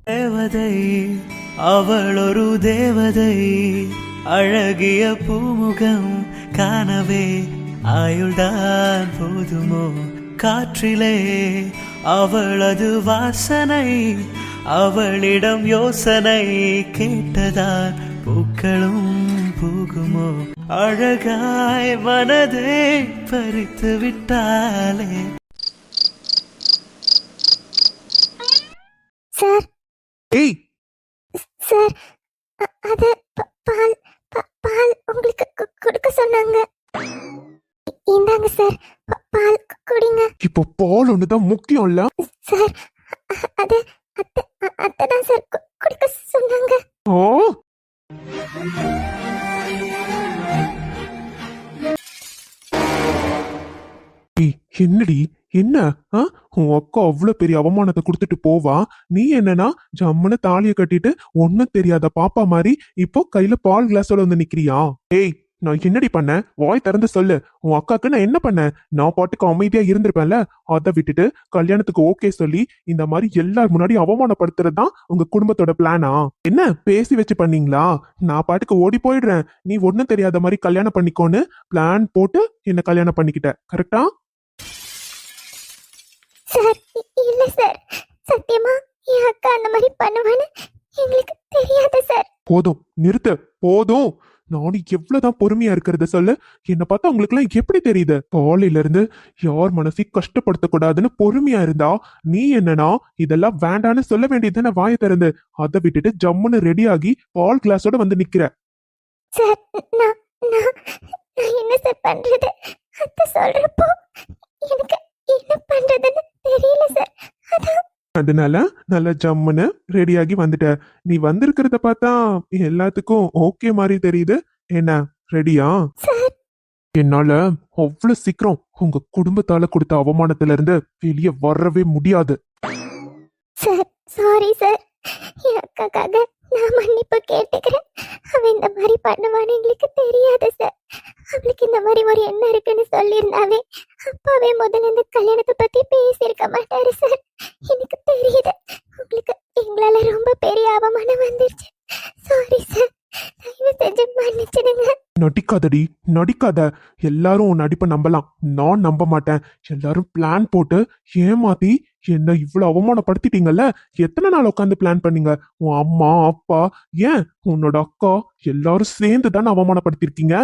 தேவதை அவள் ஒரு தேவதை, அழகிய பூமுகம் காணவே ஆயுள்தான் போதுமோ? காற்றிலே அவளது வாசனை, அவளிடம் யோசனை கேட்டதால் பூக்களும் பூகுமோ? அழகாய் மனதை பறித்து விட்டாலே. சார் ஏய் சார், அது பால் பால் உங்களுக்கு கொடுக்க சொன்னாங்க. இந்தாங்க சார், பால் குடிங்க. இப்போ பால் ஒண்ணுதான் முக்கியம் இல்ல சார், அது அத்தை தான் சார் கொடுக்க சொன்னாங்க. ஓ ஏய், என்னடி என்ன? உன் அக்கா அவ்வளவு பெரிய அவமானத்தை கொடுத்துட்டு போவா, நீ என்னன்னா ஜம்முன்னு தாலியை கட்டிட்டு ஒன்னும் தெரியாத பாப்பா மாதிரி இப்போ கையில பால் கிளாஸோட வந்து நிக்கிறியா? ஏய், நான் என்னடி பண்ணேன்? வாய் திறந்து சொல்லு. உன் அக்காக்கு நான் என்ன பண்ணேன்? நான் பாட்டுக்கு அமைதியா இருந்திருப்பேன்ல. அதை விட்டுட்டு கல்யாணத்துக்கு ஓகே சொல்லி இந்த மாதிரி எல்லார் முன்னாடி அவமானப்படுத்துறது தான் உங்க குடும்பத்தோட பிளானா? என்ன பேசி வச்சு பண்ணீங்களா? நான் பாட்டுக்கு ஓடி போயிடுறேன், நீ ஒன்னும் தெரியாத மாதிரி கல்யாணம் பண்ணிக்கோன்னு பிளான் போட்டு என்ன கல்யாணம் பண்ணிக்கிட்ட, கரெக்டா? சார், இல்ல சார், சத்தியமா என் அக்கா அந்த மாதிரி பண்ணுவான்னு எங்களுக்கு தெரியாது சார். போதும், நிறுத்து, போதும். நானும் எவ்வளவுதான் பொறுமையா இருக்கிறத சொல்லு. என்ன பார்த்தா உங்களுக்கு எல்லாம் எப்படி தெரியுது? காலையில இருந்து யார் மனசையும் கஷ்டப்படுத்த கூடாதுன்னு பொறுமையா இருந்தா, நீ என்னன்னா இதெல்லாம் வேண்டான்னு சொல்ல வேண்டியதுதானே வாயை திறந்து. அதை விட்டுட்டு ஜம்முன்னு ரெடி ஆகி பால் கிளாஸோட வந்து நிக்கிற. சார், நான் நான் நான் என்ன சார் பண்றது? அத்தை சொல்றப்போ எனக்கு என்ன பண்றதுன்னு தெரியல சார். அதான் அதனால நல்லா ஜம்முன்னு ரெடியாகி வந்துட்ட. நீ வந்திருக்கிறத பார்த்தா எல்லாத்துக்கும் ஓகே மாதிரி தெரியுது. என்ன, ரெடியா? சார், என்னால அவ்வளவு சீக்கிரம் உங்க குடும்பத்தால கொடுத்த அவமானத்துல இருந்து வெளியே வரவே முடியாது. Sir, sorry sir. என் அக்காக்காக நான் மன்னிப்பு கேட்டுக்கிறேன். அவ இந்த மாதிரி பண்ணுவான்னு எங்களுக்கு தெரியாது சார். அவளுக்கு இந்த மாதிரி ஒரு எண்ணம் இருக்குன்னு சொல்லியிருந்தாவே அப்பாவே முதல்ல இந்த கல்யாணத்தை பத்தி பேசியிருக்க மாட்டாரு சார். எனக்கு தெரியுது உங்களுக்கு எங்களால ரொம்ப பெரிய அவமானம் வந்துருச்சு. சாரி சார், தயவு செஞ்சு மன்னிச்சிடுங்க. நடிக்காதடி, நடிக்காத. எல்லாரும் உன் நடிப்பை நம்பலாம், நான் நம்ப மாட்டேன். எல்லாரும் பிளான் போட்டு ஏமாத்தி என்ன இவ்வளவு அவமானப்படுத்திட்டீங்கல்ல. எத்தனை நாள் உட்காந்து பிளான் பண்ணீங்க? உன் அம்மா, அப்பா, ஏன் உன்னோட அக்கா எல்லாரும் சேர்ந்து தானே அவமானப்படுத்திருக்கீங்க.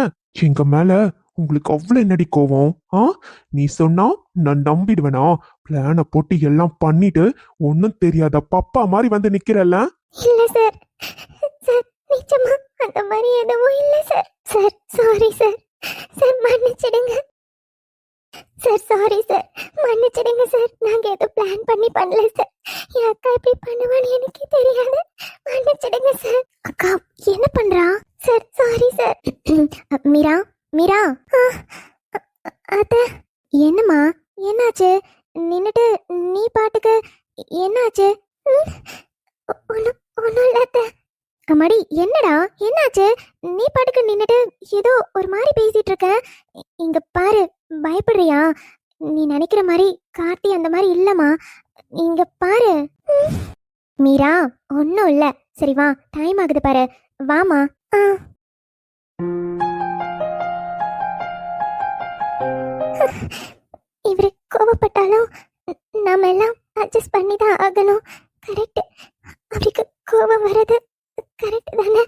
எங்க மேல உங்களுக்கு அவ்வளவு என்னடி கோவம்? நீ சொன்னா நான் நம்பிடுவேனா? பிளான போட்டு எல்லாம் பண்ணிட்டு ஒன்னும் தெரியாத பப்பா மாதிரி வந்து நிக்கிறல்ல. இல்ல சார், சார் நிஜமா அந்த மாதிரி எதுவும் இல்ல sir. Sir, sorry sir. Sir, மன்னிச்சிடுங்க சார். சாரி சார், மன்னிச்சிடுங்க சார். நாங்க எதுவும் பிளான் பண்ணி பண்ணல சார். என் அக்கா எப்படி பண்ணுவான்னு எனக்கு தெரியாது. மன்னிச்சிடுங்க சார். அக்கா என்ன பண்றா? Sir, sorry sir. Meera, Meera. அத என்னம்மா, என்னாச்சு? நின்னுட்டு நீ பாட்டுக்கு என்னாச்சு? ஒன்னும் இல்ல அத்தை. அம்மாடி, என்னடா என்னாச்சு? நீ பாட்டுக்கு நின்னுட்டு ஏதோ ஒரு மாதிரி பேசிட்டு இருக்க. இங்க பாரு, பயப்படுறியா? நீ நினைக்கிற மாதிரி கார்த்தி அந்த மாதிரி இல்லம்மா. இங்க பாரு. மீரா, ஒன்னும் இல்ல. சரி வா, டைம் ஆகுது பாரு, வாமா. இவரு கோவப்பட்டாலும் நாம எல்லாம் அட்ஜஸ்ட் பண்ணி தான் ஆகணும். கரெக்ட். அவருக்கு கோவம் வர்றது கரெக்ட் தானே?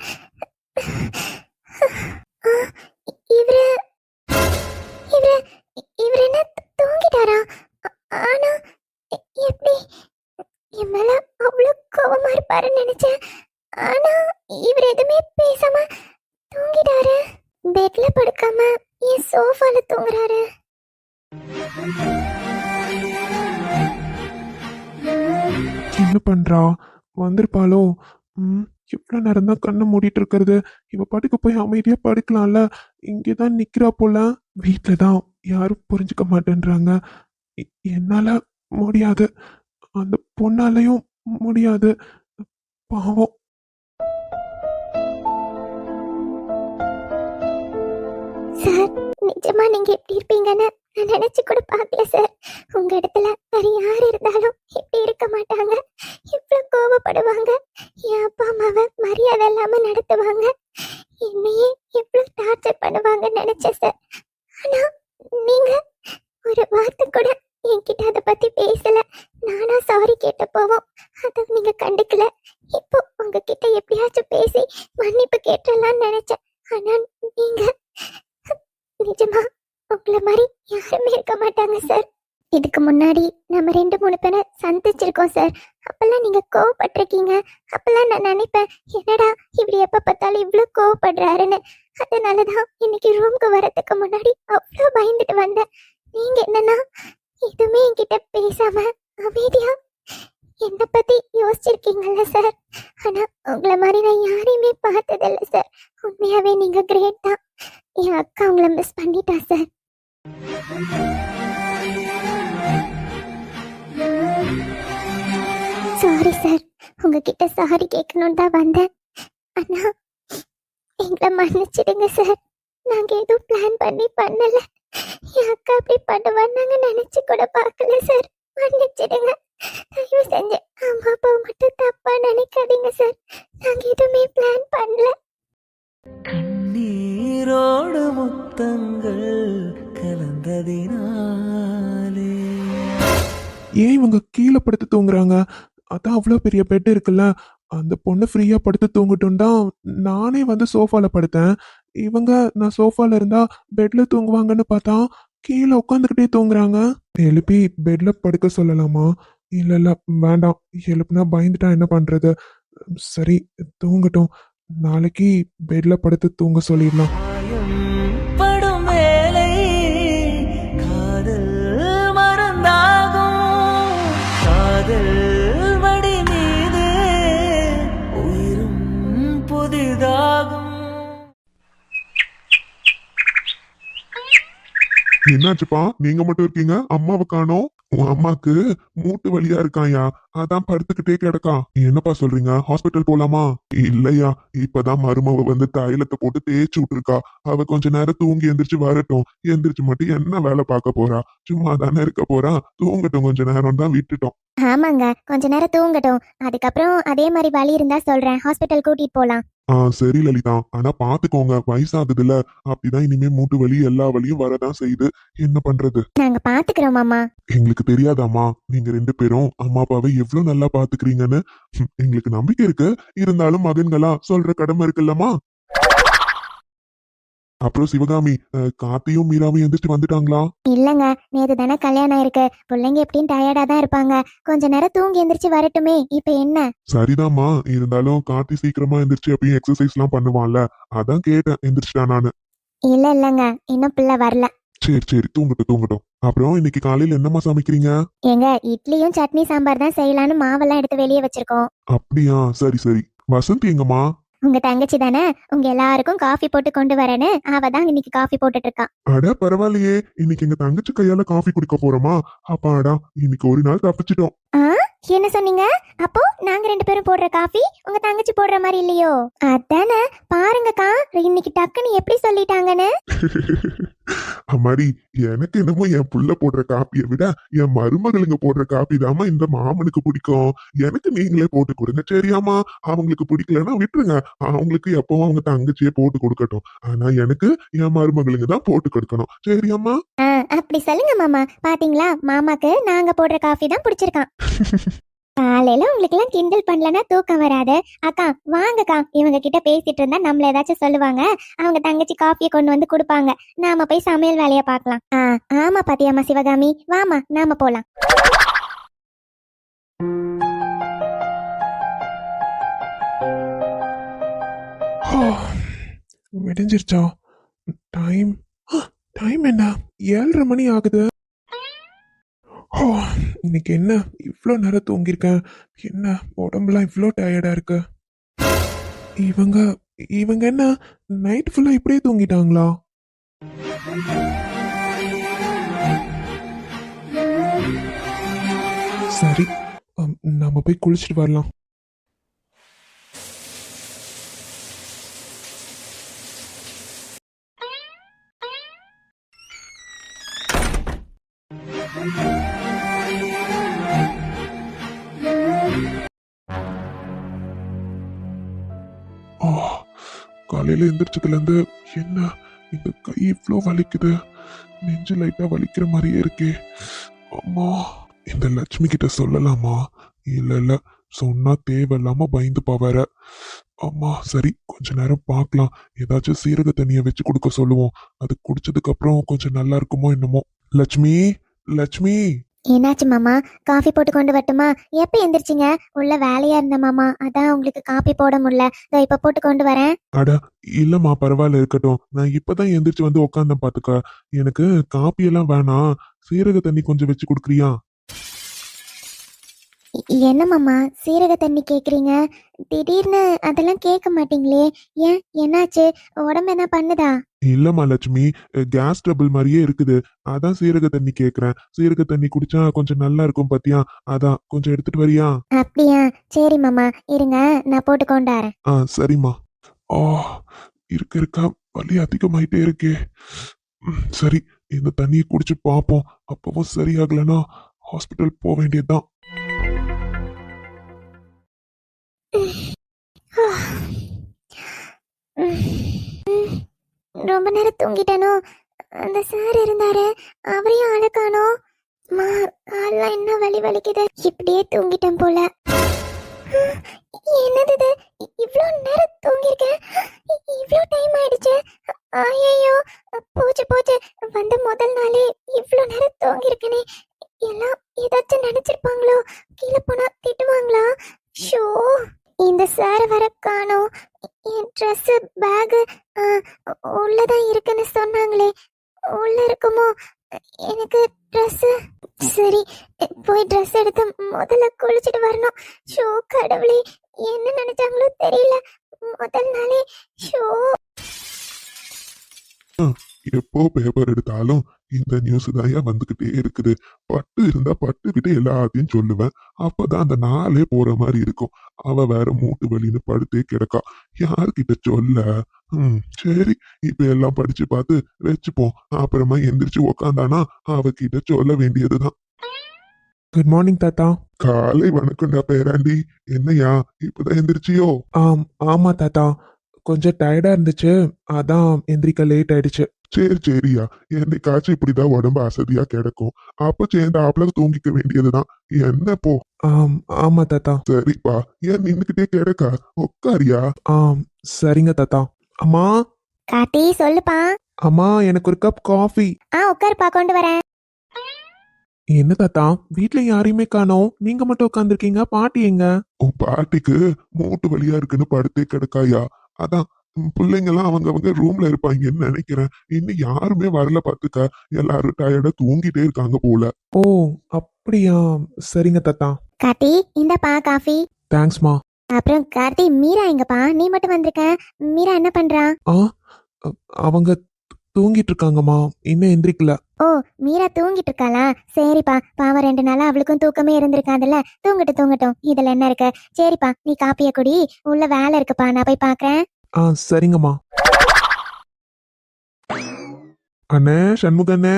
இவரு இவரு இவரு என்ன தூங்கிட்டாரா? ஆனா எப்படி என் மேல அவ்வளவு கோவமா இருப்பாருன்னு நினைச்சேன். ஆனா இவர் எதுவுமே பேசாம தூங்கிட்டாரு. பெட்ல படுக்காம என் சோஃபால தூங்குறாரு. என்ன பண்றா? வந்திருப்பாளோ? எவ்வளவு நேரம் தான் கண்ணை மூடிட்டு இருக்கிறது? இவ பாட்டுக்கு போய் அமைதியா படுக்கலாம்ல. இங்கேதான் நிக்கிறா போல. வீட்டுலதான் யாரும் புரிஞ்சுக்க மாட்டேன்றாங்க. என்னால முடியாது, அந்த பொண்ணாலையும் முடியாது. பாவம். சார், நிஜமா நீங்க எப்படி இருப்பீங்கன்னு நான் நினைச்சு கூட பார்க்கல சார். உங்க இடத்துல வேற யார் இருந்தாலும் இப்படி இருக்க மாட்டாங்க. இவ்வளவு கோவப்படுவாங்க, என் அப்பா அம்மாவை மரியாதை இல்லாம நடத்துவாங்க, என்னையே எவ்வளவு டார்ச்சர் பண்ணுவாங்கன்னு நினைச்சேன் சார். ஆனா நீங்க ஒரு வார்த்தை கூட என்கிட்ட அதை பத்தி பேசல. நானா சாரி கேட்ட போவோம், அதை நீங்க கண்டுக்கல. இப்போ உங்ககிட்ட எப்படியாச்சும் பேசி மன்னிப்பு கேட்டலாம்னு நினைச்சேன். ஆனா நீங்க நிஜமா உங்களை மாதிரி யாருமே இருக்க மாட்டாங்க சார். இதுக்கு முன்னாடி நம்ம 2-3 பேரை சந்திச்சிருக்கோம் சார். அப்பெல்லாம் நீங்க கோவப்பட்டிருக்கீங்க. அப்பெல்லாம் நான் நினைப்பேன், என்னடா இப்படி எப்ப பார்த்தாலும் இவ்வளவு கோவப்படுறாருன்னு. அதனாலதான் இன்னைக்கு ரூம்க்கு வரதுக்கு முன்னாடி அவ்வளோ பயந்துட்டு வந்தேன். நீங்க என்னன்னா எதுவுமே என்கிட்ட பேசாம அமைதியா என்னை பத்தி யோசிச்சிருக்கீங்கல்ல சார். ஆனா உங்களை மாதிரி நான் யாரையுமே பார்த்ததில்ல சார். உண்மையாவே நீங்க கிரேட் தான். என் அக்கா உங்களை மிஸ் பண்ணிட்டா சார். சாரி சார், உங்ககிட்ட சாரி கேட்கணும் தான் வந்தேன். ஆனா எங்களை மன்னிச்சிடுங்க சார். நாங்க எதுவும் பிளான் பண்ணி பண்ணல. என் அக்கா அப்படி பண்ணுவான்னு நாங்க நினைச்சு கூட பார்க்கல சார். மன்னிச்சிடுங்க. தயவு செஞ்சு அம்மா அப்பா மட்டும் தப்பா நினைக்காதீங்க சார். நாங்க எதுவுமே பிளான் பண்ணல. கண்ணீரோடு முத்தங்கள் கலந்ததினாலே. ஏன் இவங்க கீழே படுத்து தூங்குறாங்க? அதான் அவ்வளோ பெரிய பெட் இருக்குல்ல, அந்த பொண்ணு ஃப்ரீயா படுத்து தூங்கட்டும் தான் நானே வந்து சோஃபால படுத்தேன். இவங்க நான் சோஃபால இருந்தா பெட்ல தூங்குவாங்கன்னு பார்த்தா கீழே உட்காந்துக்கிட்டே தூங்குறாங்க. எழுப்பி பெட்ல படுக்க சொல்லலாமா? இல்ல இல்ல வேண்டாம், எழுப்புனா பயந்துட்டா என்ன பண்றது? சரி தூங்கட்டும், நாளைக்கு பெட்ல படுத்து தூங்க சொல்லிடலாம். படும் வேலை காதல் மறந்தாகும், காதல் வடி மீது உயிரும் புதிதாகும். என்னாச்சுப்பா நீங்க மட்டும் இருக்கீங்க, அம்மாவை காணோம்? உன் அம்மாக்கு மூட்டு வலியா இருக்காயா, அதான் படுத்துக்கிட்டே கிடக்கா. என்னப்பா சொல்றீங்க, ஹாஸ்பிட்டல் போலாமா? இல்லையா, இப்பதான் மருமவ வந்து தைலத்தை போட்டு தேய்ச்சி விட்டுருக்கா. அவ கொஞ்ச நேரம் தூங்கி எந்திரிச்சு வரட்டும். எந்திரிச்சு மட்டும் என்ன வேலை பார்க்க போறா? சும்மா தானே இருக்க போறா, தூங்கட்டும் கொஞ்ச நேரம் தான் விட்டுட்டோம். ஆமாங்க, கொஞ்ச நேரம் தூங்கட்டும். அதுக்கப்புறம் அதே மாதிரி வலி இருந்தா சொல்றேன், ஹாஸ்பிட்டல் கூட்டிட்டு போலாம். சரி லலிதா, ஆனா பாத்துக்கோங்க, வயசாகுதுல, அப்படிதான் இனிமே மூட்டு வலி எல்லா வலியும் வரதான் செய்யுது. என்ன பண்றது? நாங்க பாத்துக்கிறோம் மாமா. எங்களுக்கு தெரியாதாம்மா, நீங்க 2 பேரும் அம்மா அப்பாவை எவ்வளவு நல்லா பாத்துக்கிறீங்கன்னு? எங்களுக்கு நம்பிக்கை இருக்கு, இருந்தாலும் மகன்களா சொல்ற கடமை இருக்குல்லம்மா. அப்புறம் சிவகாமி, கார்த்தியும் மீராவும் எந்திரிச்சு வந்துட்டாங்களா? இல்லங்க, நேத்து தானே கல்யாணம் ஆயிருக்கு. பிள்ளைங்க எப்படியும் டயர்டா தான் இருப்பாங்க. கொஞ்ச நேரம் தூங்கி எந்திரிச்சு வரட்டுமே. இப்ப என்ன? சரிதாம்மா, இருந்தாலும் கார்த்தி சீக்கிரமா எந்திரிச்சு அப்பயும் எக்ஸசைஸ் எல்லாம் பண்ணுவான்ல, அதான் கேட்டேன், எந்திரிச்சிட்டா நானு. இல்லங்க, இன்னும் பிள்ளை வரல. சரி சரி, தூங்கட்டும் தூங்கட்டும். அப்புறம் இன்னைக்கு காலையில என்னம்மா சமைக்கிறீங்க? ஏங்க, இட்லியும் சட்னி சாம்பார் தான் செய்யலான்னு மாவெல்லாம் எடுத்து வெளியே வச்சிருக்கோம். அப்படியா, சரி சரி. வசந்தி எங்கம்மா? உங்க தங்கச்சி தானே, உங்க எல்லாருக்கும் காஃபி போட்டு கொண்டு வரேன்னு அவ தான் இன்னைக்கு காஃபி போட்டுட்டு இருக்கா. அட பரவாயில்லையே, இன்னைக்கு எங்க தங்கச்சி கையால காஃபி குடிக்க போறோமா? அப்பாடா, இன்னைக்கு ஒரு நாள் தப்பிச்சிட்டோம். என்ன சொன்னீங்க? அப்போ நாங்க 2 பேரும் போடுற காஃபி உங்க தங்கச்சி போடுற மாதிரி இல்லையோ? அதானே, பாருங்கக்கா இன்னைக்கு டக்குன்னு எப்படி சொல்லிட்டாங்கன்னு. அம்மாடி, எனக்கு என்னமோ என் புள்ள போடுற காப்பியை விட என் மருமகளுங்க போடுற காப்பி தாமா இந்த மாமனுக்கு பிடிக்கும். எனக்கு நீங்களே போட்டு கொடுங்க சரியாமா? அவங்களுக்கு பிடிக்கலன்னா விட்டுருங்க, அவங்களுக்கு எப்பவும் அவங்க தங்கச்சியே போட்டு கொடுக்கட்டும். ஆனா எனக்கு என் மருமகளுங்க தான் போட்டு கொடுக்கணும் சரியாமா? அப்படி சொல்லுங்க மாமா. பாத்தீங்களா, மாமாக்கு நாங்க போடுற காஃபி தான் பிடிச்சிருக்கான். காலையில உங்களுக்கு எல்லாம் கிண்டல் பண்ணலன்னா தூக்கம் வராது. அக்கா வாங்கக்கா, இவங்க கிட்ட பேசிட்டு இருந்தா நம்மள ஏதாச்சும் சொல்லுவாங்க. அவங்க தங்கச்சி காஃபியை கொண்டு வந்து கொடுப்பாங்க. நாம போய் சமையல் வேலையை பார்க்கலாம். ஆமா பாத்தியாமா சிவகாமி, வாமா நாம போலாம். விடிஞ்சிருச்சா? டைம் டைம் என்ன, 7:30 மணி ஆகுது. இன்னைக்கு என்ன இவ்வளோ நேரம் தூங்கியிருக்கேன்? என்ன உடம்புலாம் இவ்வளோ டயர்டா இருக்கு? இவங்க இவங்க என்ன நைட் ஃபுல்லா இப்படியே தூங்கிட்டாங்களா? சரி, நம்ம போய் குளிச்சுட்டு வரலாம். காலையில எந்திரிச்சதுல இருந்து என்ன இந்த கை இவ்வளோ வலிக்குது, நெஞ்சு லைட்டா வலிக்கிற மாதிரியே இருக்கே. அம்மா, இந்த லட்சுமி கிட்ட சொல்லலாமா? இல்ல இல்ல, சொன்னா தேவையில்லாம பயந்துப்பா வேற. அம்மா சரி, கொஞ்ச நேரம் பார்க்கலாம். ஏதாச்சும் சீரக தண்ணியை வச்சு கொடுக்க சொல்லுவோம். அது குடிச்சதுக்கு அப்புறம் கொஞ்சம் நல்லா இருக்குமோ என்னமோ. லட்சுமி, லட்சுமி. என்னாச்சு மாமா? காஃபி போட்டு கொண்டு வரட்டுமா? எப்ப எந்திரிச்சிங்க? உள்ள வேலையா இருந்த மாமா, அதான் உங்களுக்கு காபி போட முடியல. இதோ இப்ப போட்டு கொண்டு வரேன். அட இல்லம்மா, பரவாயில்ல இருக்கட்டும். நான் இப்பதான் எந்திரிச்சு வந்து உட்காந்தேன் பாத்துக்க. எனக்கு காப்பி எல்லாம் வேணாம், சீரக தண்ணி கொஞ்சம் வச்சு கொடுக்குறியா? என்ன மாமா சீரக தண்ணி கேக்குறீங்க? திடீர்னு அதெல்லாம் கேட்க மாட்டீங்களே, ஏன் என்னாச்சு? உடம்பு என்ன பண்ணுதா? இல்லம்மா லட்சுமி, கேஸ் ட்ரபிள் மாதிரியே இருக்குது. அதான் சீரக தண்ணி கேக்குறேன். சீரக தண்ணி குடிச்சா கொஞ்சம் நல்லா இருக்கும் பாத்தியா, அதான் கொஞ்சம் எடுத்துட்டு வரியா? அப்படியா, சரி மாமா, இருங்க நான் போட்டு கொண்டாரேன். சரிம்மா. ஆ, இருக்க வலி அதிகமாயிட்டே இருக்கே. சரி, இந்த தண்ணியை குடிச்சு பார்ப்போம். அப்பவும் சரியாகலன்னா ஹாஸ்பிட்டல் போக வேண்டியதுதான். ரொம்ப நேரம் தூங்கிட்டானோ? அந்த சார் இருந்தாரு, அவரையும் ஆள காணோம். மா, கால்லாம் என்ன வலி வலிக்குது. இப்படியே தூங்கிட்டேன் போல. என்னது இது? இவ்ளோ நேரம் தூங்கிருக்கேன். இவ்ளோ டைம் ஆயிடுச்சு. ஐயோ, போச்சு போச்சு. வந்த முதல் நாளே இவ்ளோ நேரம் தூங்கிருக்கனே. எல்லாம் ஏதாச்சும் நினைச்சிருப்பாங்களோ? கீழே போனா திட்டுவாங்களா? ஷோ, இந்த சார் வர காணோம். என் ட்ரெஸ் பேக் உள்ளதான் இருக்குன்னு சொன்னாங்களே, உள்ள இருக்குமோ? எனக்கு ட்ரெஸ், சரி போய் ட்ரெஸ் எடுத்து முதல்ல குளிச்சுட்டு வரணும். ஷோ கடவுளே, என்ன நினைச்சாங்களோ தெரியல, முதல் நாளே. ஷோ, எப்போ பேப்பர் எடுத்தாலும் இந்த நியூஸ் தான் வந்துகிட்டே இருக்குது. பட்டு இருந்தா பட்டு கிட்ட எல்லாத்தையும் சொல்லுவேன். அப்பதான் அந்த நாளே போற மாதிரி இருக்கும். அவ வேற மூட்டு வலின்னு படுத்தே கிடக்கா. யார்கிட்ட சொல்ல? சரி, இப்ப எல்லாம் படிச்சு பார்த்து வச்சுப்போம். அப்புறமா எந்திரிச்சு உக்காந்தானா அவகிட்ட சொல்ல வேண்டியதுதான். குட் மார்னிங் தாத்தா. காலை வணக்கம்டா பேராண்டி. என்னையா இப்பதான் எந்திரிச்சியோ? ஆமா தாத்தா, கொஞ்சம் டயர்டா இருந்துச்சு, அதான் எந்திரிக்க லேட் ஆயிடுச்சு. சரியா, என்னைக்காச்சும் இப்படிதான் உடம்பு அசதியா கிடக்கும். அப்ப சேர்ந்தாப்புல தூங்கிக்க வேண்டியதுதான். என்ன போ. ஆமா தாத்தா. சரிப்பா, ஏன் நின்னுக்கிட்டே கிடக்கா? உட்காரியா? சரிங்க தாத்தா. அம்மா. கார்த்தி சொல்லுப்பா. அம்மா, எனக்கு ஒரு கப் காஃபி. உட்காருப்பா, கொண்டு வரேன். என்ன தாத்தா, வீட்ல யாரையுமே காணோம், நீங்க மட்டும் உட்காந்துருக்கீங்க, பாட்டி எங்க? உன் பாட்டிக்கு மூட்டு வலியா இருக்குன்னு படுத்தே கிடக்காயா. அதான் பிள்ளைங்க எல்லாம் அவங்க ரூம்ல இருப்பாங்கன்னு நினைக்கிறேன். இன்னும் யாருமே வரல பாத்துக்க. எல்லாரும் டயர்டா தூங்கிட்டே இருக்காங்க போல. ஓ அப்படியா, சரிங்க தாத்தா. கார்த்தி, இந்தப்பா காஃபி. தேங்க்ஸ்மா. அப்புறம் கார்த்தி, மீரா எங்கப்பா? நீ மட்டும் வந்திருக்க. மீரா என்ன பண்றா? அவங்க தூங்கிட்டு இருக்காங்கம்மா, இன்னும் எந்திரிக்கல. ஓ, மீரா தூங்கிட்டு இருக்காளா? சரிப்பா, பாவம் 2 நாளா அவளுக்கும் தூக்கமே இருந்திருக்காதுல்ல. தூங்கட்டும், இதுல என்ன இருக்கு. சரிப்பா, நீ காப்பிய குடி. உள்ள வேலை இருக்குப்பா, நான் போய் பாக்குறேன். சரிங்கம்மா. அண்ணே, சண்முகண்ணே,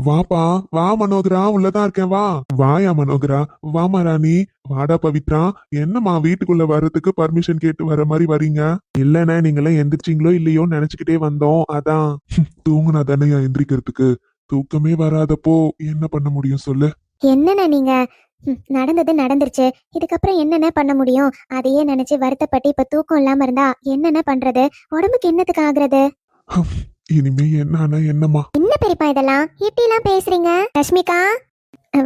வாப்பா. வா மனோகரா, உள்ளதான் இருக்கேன், வா. வாயா மனோகரா, வாமா ராணி. வாடா பவித்ரா. என்னம்மா வீட்டுக்குள்ள வர்றதுக்கு பர்மிஷன் கேட்டு வர மாதிரி வரீங்க? இல்லண்ணே, நீங்களாம் எந்திரிச்சிங்களோ இல்லையோ நினைச்சுக்கிட்டே வந்தோம், அதான். தூங்குனா தானேயா எந்திரிக்கிறதுக்கு. தூக்கமே வராதப்போ என்ன பண்ண முடியும் சொல்லு? என்னண்ணே நீங்க? நடந்தது நடந்துருச்சு, இதுக்கப்புறம் என்னென்ன பண்ண முடியும்? அதையே நினைச்சு வருத்தப்பட்டு இப்ப தூக்கம் இல்லாம இருந்தா என்னென்ன பண்றது? உடம்புக்கு என்னத்துக்கு ஆகுறது? இனிமே என்ன என்னம்மா? என்ன பெரியப்பா இதெல்லாம் இப்படி எல்லாம் பேசுறீங்க? ரஷ்மிகா,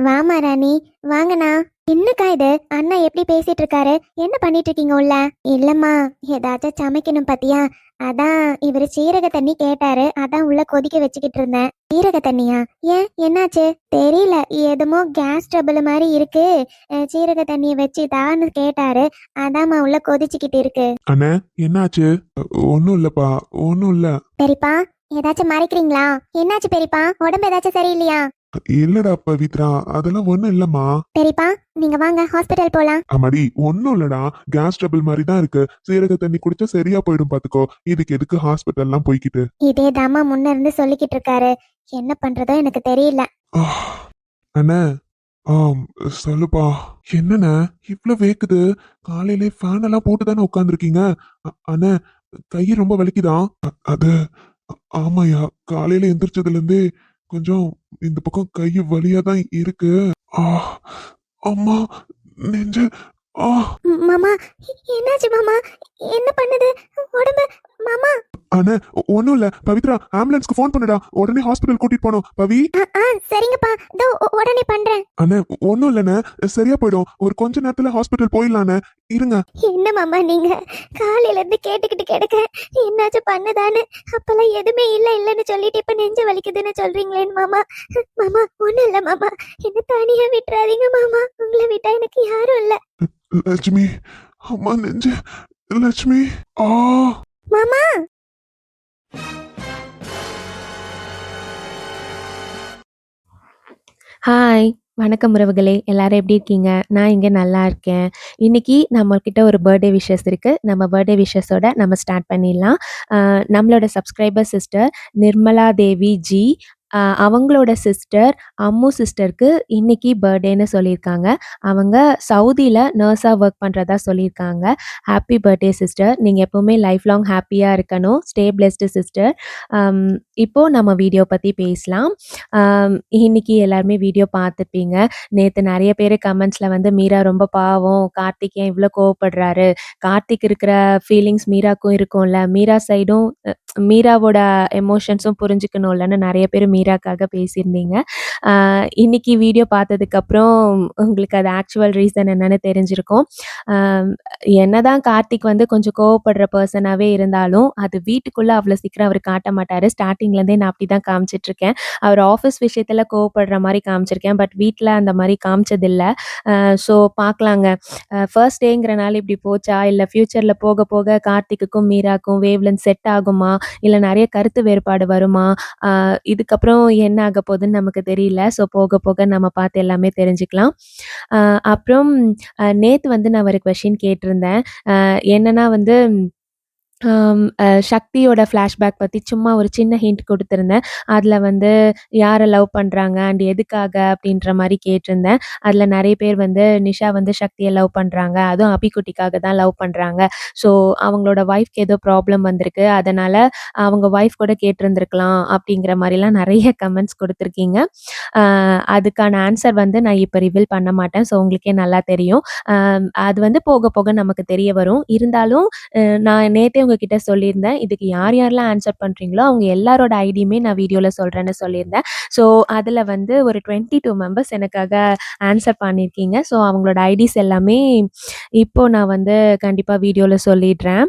வாமா ராணி, வாங்கண்ணா. என்னக்கா இது? அண்ணா எப்படி பேசிட்டு இருக்காரு? என்ன பண்ணிட்டு இருக்கீங்க உள்ள? இல்லம்மா, ஏதாச்சும் சமைக்கணும் பாத்தியா, அதான் இவரு சீரக தண்ணி கேட்டாரு, அதான் உள்ள கொதிக்க வச்சுக்கிட்டு இருந்தேன். சீரக தண்ணியா? ஏன் என்னாச்சு? தெரியல, ஏதோ கேஸ் ட்ரபிள் மாதிரி இருக்கு, சீரக தண்ணிய வச்சுதான்னு கேட்டாரு, அதாம்மா உள்ள கொதிச்சுக்கிட்டு இருக்கு. அண்ணே, என்னாச்சு? ஒன்னும் இல்லப்பா, ஒன்னும் இல்ல. பெரியப்பா, ஏதாச்சும் மறைக்கிறீங்களா? என்னாச்சு பெரியப்பா? உடம்பு ஏதாச்சும் சரியில்லையா? இல்லடா பவித்ரா, அதெல்லாம் ஒண்ணும் இல்லம்மா. பெரியப்பா, நீங்க வாங்க, ஹாஸ்பிடல் போலாம். அம்மாடி, ஒன்னும் இல்லடா, கேஸ் ட்ரபிள் மாதிரி தான் இருக்கு. சீரக தண்ணி குடிச்சா சரியா போயிடும் பாத்துக்கோ. இதுக்கு எதுக்கு ஹாஸ்பிட்டல் எல்லாம் போய்கிட்டு? இதே தாமா முன்ன இருந்து சொல்லிக்கிட்டு இருக்காரு, என்ன பண்றதோ எனக்கு தெரியல. அண்ணே, சொல்லுப்பா. என்னண்ணே இவ்ளோ வேக்குது? காலையிலே ஃபேன் எல்லாம் போட்டு தானே உட்காந்துருக்கீங்க. அண்ணே, கை ரொம்ப வலிக்குதா? அது ஆமாயா, காலையில எந்திரிச்சதுல இருந்தே கொஞ்சம் இந்த பக்கம் கை வலியா தான் இருக்கு. ஆ அம்மா, நெஞ்ச ஆ மாமா, என்னாச்சு மாமா? என்ன பண்ணுது உடம்பு? மாமா. அண்ணே, ஒண்ணும் இல்ல. பவித்ரா, ஆம்புலன்ஸ்க்கு ஃபோன் பண்ணுடா. உடனே ஹாஸ்பிடல் கூட்டிட்டு போனோம். பவி. சரிங்கப்பா, இதோ உடனே பண்றேன். அண்ணே, ஒண்ணும் இல்லண்ணே, சரியா போயிடும். ஒரு கொஞ்ச நேரத்துல ஹாஸ்பிடல் போயிடலாண்ணே. இருங்க. என்ன மாமா நீங்க காலையில இருந்து கேட்டுக்கிட்டு கிடக்க என்னாச்சும் பண்ணுதான்னு, அப்பெல்லாம் எதுவுமே இல்லைன்னு சொல்லிட்டு இப்ப நெஞ்சு வலிக்குதுன்னு சொல்றீங்களேன்னு மாமா. மாமா ஒண்ணும் இல்ல மாமா, என்ன தனியா விட்டுறாதீங்க மாமா, உங்களை விட்டா எனக்கு யாரும் இல்ல. லட்சுமி, அம்மா நெஞ்சு. லட்சுமி. ஆ மாமா. ஹாய்! வணக்கம் உறவுகளே! எல்லாரும் எப்படி இருக்கீங்க? நான் இங்க நல்லா இருக்கேன். இன்னைக்கு நம்மகிட்ட ஒரு பர்த்டே விஷஸ் இருக்கு. நம்ம பர்த்டே விஷஸோட நம்ம ஸ்டார்ட் பண்ணிடலாம். நம்மளோட subscriber sister Nirmala Devi G, அவங்களோட சிஸ்டர் அம்மு சிஸ்டருக்கு இன்னைக்கு பர்த்டேன்னு சொல்லியிருக்காங்க. அவங்க சவுதியில நர்ஸா ஒர்க் பண்றதா சொல்லியிருக்காங்க. Happy birthday sister. நீங்க எப்பவுமே லைஃப் லாங் ஹாப்பியா இருக்கணும். Stay blessed sister. இப்போ நம்ம வீடியோ பத்தி பேசலாம். இன்னைக்கு எல்லாருமே வீடியோ பார்த்துருப்பீங்க. நேத்து நெறைய பேரு கமெண்ட்ஸ்ல வந்து மீரா ரொம்ப பாவம், கார்த்திக் ஏன் இவ்ளோ கோவப்படுறாரு? கார்த்திக் இருக்கிற ஃபீலிங்ஸ் மீராக்கும் இருக்கும்ல. மீரா சைடும் மீராவோட எமோஷன்ஸும் புரிஞ்சுக்கணும்லன்னு நெறைய பேரு மீராக்காக பேசியிருந்தீங்க. இன்னைக்கு வீடியோ பார்த்ததுக்கப்புறம் உங்களுக்கு அது ஆக்சுவல் ரீசன் என்னன்னு தெரிஞ்சிருக்கும். அ என்னதான் கார்த்திக் வந்து கொஞ்சம் கோவப்படுற பெர்சனாவே இருந்தாலும், அது வீட்டுக்குள்ள அவ்வளோ சீக்கிரம் அவரு காட்ட மாட்டாரு. ஸ்டார்ட்டிங்லேருந்தே நான் அப்படிதான் காமிச்சிட்டுருக்கேன். அவர் ஆஃபீஸ் விஷயத்துல கோவப்படுற மாரி காமிச்சிருக்கேன். பட் வீட்ல அந்த மாரி காமிச்சதில்ல. ஸோ பார்க்கலாங்க. ஃபர்ஸ்ட் டேங்கிறனால இப்படி போச்சா? இல்ல ஃப்யூச்சர்ல போக போக கார்த்திக்குக்கும் மீராக்கும் வேவ் லென்த் செட் ஆகுமா? இல்ல நெறைய கருத்து வேறுபாடு வருமா? இதுக்கப்புறம் என்ன ஆக போகுதுன்னு நமக்கு தெரியல. ஸோ போக போக நம்ம பார்த்து எல்லாமே தெரிஞ்சுக்கலாம். அப்புறம் நேத்து வந்து நான் ஒரு கொஸ்டின் கேட்டிருந்தேன். என்னன்னா வந்து சக்தியோட ஃப்ளாஷ்பேக் பத்தி சும்மா ஒரு சின்ன ஹிண்ட் குடுத்திருந்தேன். அதில வந்து யார லவ் பண்றாங்க அண்ட் எதுக்காக அப்படின்ற மாரி கேட்டிருந்தேன். அதில நெறைய பேர் வந்து நிஷா வந்து சக்திய லவ் பண்றாங்க. அதுவும் அபிக்குட்டிக்காக தான் லவ் பண்றாங்க. ஸோ அவங்களோட ஒய்ஃப்க்கு ஏதோ ப்ராப்ளம் வந்திருக்கு. அதனால அவங்க ஒய்ஃப் கூட கேட்டிருந்திருக்கலாம் அப்படிங்கிற மாரிலாம் நெறைய கமெண்ட்ஸ் குடுத்துருக்கீங்க. அதுக்கான ஆன்சர் வந்து நான் இப்ப ரிவீல் பண்ண மாட்டேன். ஸோ உங்களுக்கே நல்லா தெரியும். அது வந்து போக போக நமக்கு தெரிய வரும். இருந்தாலும் நான் நேத்தே உங்ககிட்ட சொல்லியிருந்தேன். இதுக்கு யார் யாரெல்லாம் ஆன்சர் பண்றீங்களோ, அவங்க எல்லாரோட ஐடியுமே நான் வீடியோல சொல்றேன்னு சொல்லியிருந்தேன். ஸோ அதில வந்து ஒரு 22 மெம்பர்ஸ் எனக்காக ஆன்சர் பண்ணியிருக்கீங்க. ஸோ அவங்களோட ஐடிஸ் எல்லாமே இப்போ நான் வந்து கண்டிப்பா வீடியோல சொல்லிடுறேன்.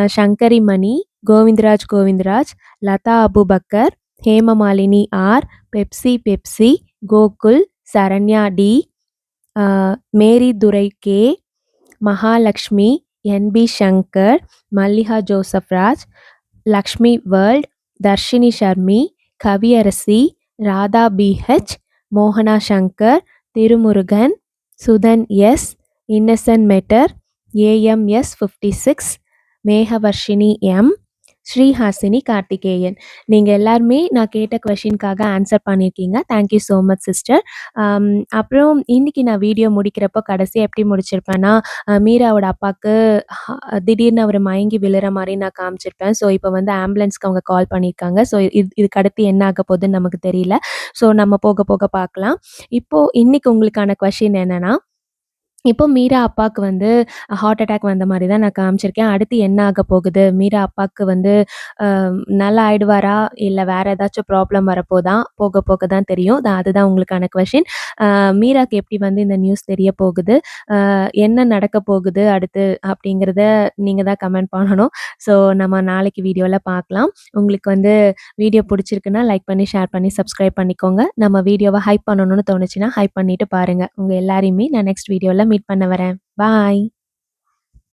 Shankari Mani, Govindaraj, Latha Abubakkar, Hemamalini R, Pepsi, Gokul, Saranya D, Mary Durai K, Mahalakshmi, NP Shankar, Mallika Joseph Raj, Lakshmi world, Dharshini Sharmi, Kaviyarasi, Radha PH, மோகனா Shankar, Thirumurugan, Suthan S, innocent matter, AMS 56, Megavarshini M, Srihasini Karthikeyan. நீங்க எல்லாருமே நான் கேட்ட கொஸ்டின்காக ஆன்சர் பண்ணியிருக்கீங்க. Thank you so much sister. அப்புறம் இன்னைக்கு நான் வீடியோ முடிக்கிறப்போ கடைசியா எப்படி முடிச்சிருப்பேன்னா, மீராவோட அப்பாக்கு திடீர்னு அவரு மயங்கி விழுற மாரி நான் காமிச்சிருப்பேன். ஸோ இப்போ வந்து ஆம்புலன்ஸ்க்கு அவங்க கால் பண்ணியிருக்காங்க. ஸோ இதுக்கு அடுத்து என்ன ஆக போகுதுன்னு நமக்கு தெரியல. ஸோ நம்ம போக போக பார்க்கலாம். இப்போ இன்னைக்கு உங்களுக்கான கொஸ்டின் என்னன்னா, இப்போ மீரா அப்பாக்கு வந்து ஹார்ட் அட்டாக் வந்த மாரி தான் நான் காமிச்சிருக்கேன். அடுத்து என்ன ஆக போகுது? மீரா அப்பாக்கு வந்து நல்லா ஆயிடுவாரா? இல்ல வேற ஏதாச்சும் ப்ராப்ளம் வரப்போதா? போக போக தான் தெரியும். அதுதான் உங்களுக்கான கொஸ்டின். மீராக்கு எப்படி வந்து இந்த நியூஸ் தெரிய போகுது? என்ன நடக்க போகுது அடுத்து? அப்படிங்கிறத நீங்க தான் கமெண்ட் பண்ணணும். ஸோ நம்ம நாளைக்கு வீடியோல பார்க்கலாம். உங்களுக்கு வந்து வீடியோ புடிச்சிருக்குன்னா லைக் பண்ணி, ஷேர் பண்ணி, சப்ஸ்கிரைப் பண்ணிக்கோங்க. நம்ம வீடியோவ ஹைப் பண்ணணும்னு தோணுச்சுன்னா ஹைப் பண்ணிட்டு பாருங்க. உங்க எல்லாரையுமே நான் நெக்ஸ்ட் வீடியோல மீட் பண்ண வரேன். பாய்.